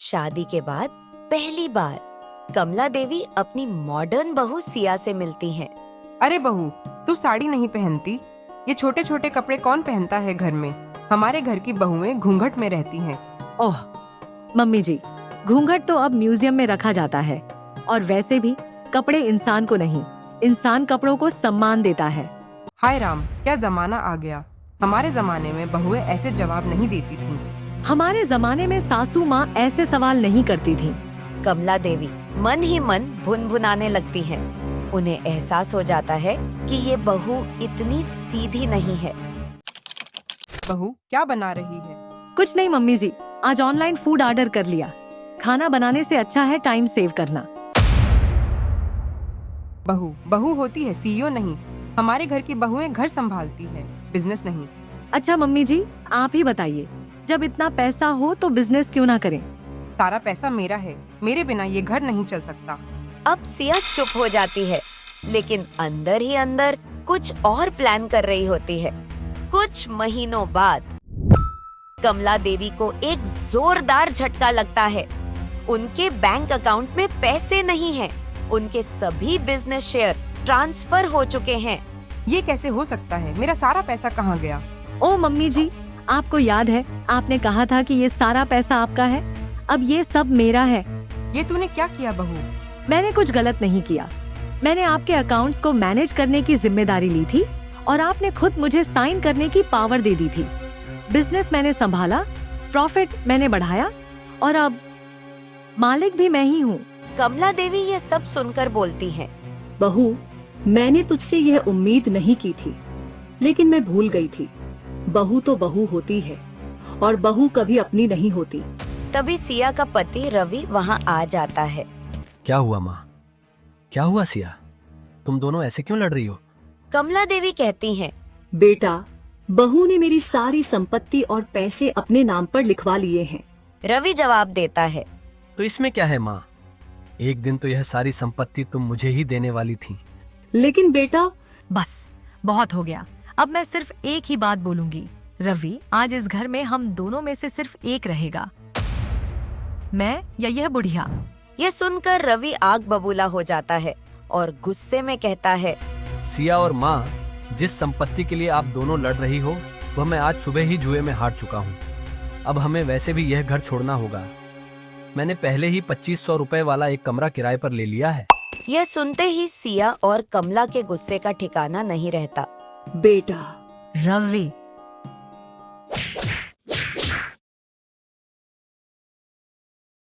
शादी के बाद पहली बार कमला देवी अपनी मॉडर्न बहू सिया से मिलती हैं। अरे बहू, तू साड़ी नहीं पहनती। ये छोटे छोटे कपड़े कौन पहनता है घर में? हमारे घर की बहुएं घूंघट में रहती हैं। ओह मम्मी जी, घूंघट तो अब म्यूजियम में रखा जाता है। और वैसे भी कपड़े इंसान को नहीं, इंसान कपड़ों को सम्मान देता है। हाय राम, क्या जमाना आ गया। हमारे जमाने में बहुएं ऐसे जवाब नहीं देती थीं। हमारे जमाने में सासू माँ ऐसे सवाल नहीं करती थी। कमला देवी मन ही मन भुनभुनाने लगती हैं। उन्हें एहसास हो जाता है कि ये बहू इतनी सीधी नहीं है। बहू क्या बना रही है? कुछ नहीं मम्मी जी, आज ऑनलाइन फूड ऑर्डर कर लिया। खाना बनाने से अच्छा है टाइम सेव करना। बहू बहू होती है, सीईओ नहीं। हमारे घर की बहुएं घर संभालती है, बिजनेस नहीं। अच्छा मम्मी जी, आप ही बताइए, जब इतना पैसा हो तो बिजनेस क्यों ना करें? सारा पैसा मेरा है, मेरे बिना ये घर नहीं चल सकता। अब सिया चुप हो जाती है, लेकिन अंदर ही अंदर कुछ और प्लान कर रही होती है। कुछ महीनों बाद कमला देवी को एक जोरदार झटका लगता है। उनके बैंक अकाउंट में पैसे नहीं हैं। उनके सभी बिजनेस शेयर ट्रांसफर हो चुके हैं। ये कैसे हो सकता है? मेरा सारा पैसा कहाँ गया? ओ मम्मी जी, आपको याद है आपने कहा था कि ये सारा पैसा आपका है? अब ये सब मेरा है। ये तूने क्या किया बहू? मैंने कुछ गलत नहीं किया। मैंने आपके अकाउंट्स को मैनेज करने की जिम्मेदारी ली थी और आपने खुद मुझे साइन करने की पावर दे दी थी। बिजनेस मैंने संभाला, प्रॉफिट मैंने बढ़ाया और अब मालिक भी मैं ही हूँ। कमला देवी ये सब सुनकर बोलती हैं। बहू, मैंने तुझसे यह उम्मीद नहीं की थी, लेकिन मैं भूल गई थी। बहू तो बहू होती है और बहू कभी अपनी नहीं होती। तभी सिया का पति रवि वहाँ आ जाता है। क्या हुआ माँ? क्या हुआ सिया? तुम दोनों ऐसे क्यों लड़ रही हो? कमला देवी कहती हैं, बेटा, बहू ने मेरी सारी संपत्ति और पैसे अपने नाम पर लिखवा लिए हैं। रवि जवाब देता है। तो इसमें क्या है माँ? एक दिन तो यह सारी संपत्ति तुम मुझे ही देने वाली थी। लेकिन बेटा, बस बहुत हो गया। अब मैं सिर्फ एक ही बात बोलूंगी। रवि, आज इस घर में हम दोनों में से सिर्फ एक रहेगा, मैं या यह बुढ़िया। ये सुनकर रवि आग बबूला हो जाता है और गुस्से में कहता है, सिया और माँ, जिस संपत्ति के लिए आप दोनों लड़ रही हो वह मैं आज सुबह ही जुए में हार चुका हूँ। अब हमें वैसे भी यह घर छोड़ना होगा। मैंने पहले ही 2500 रुपए वाला एक कमरा किराए पर ले लिया है। यह सुनते ही सिया और कमला के गुस्से का ठिकाना नहीं रहता। बेटा, रवि,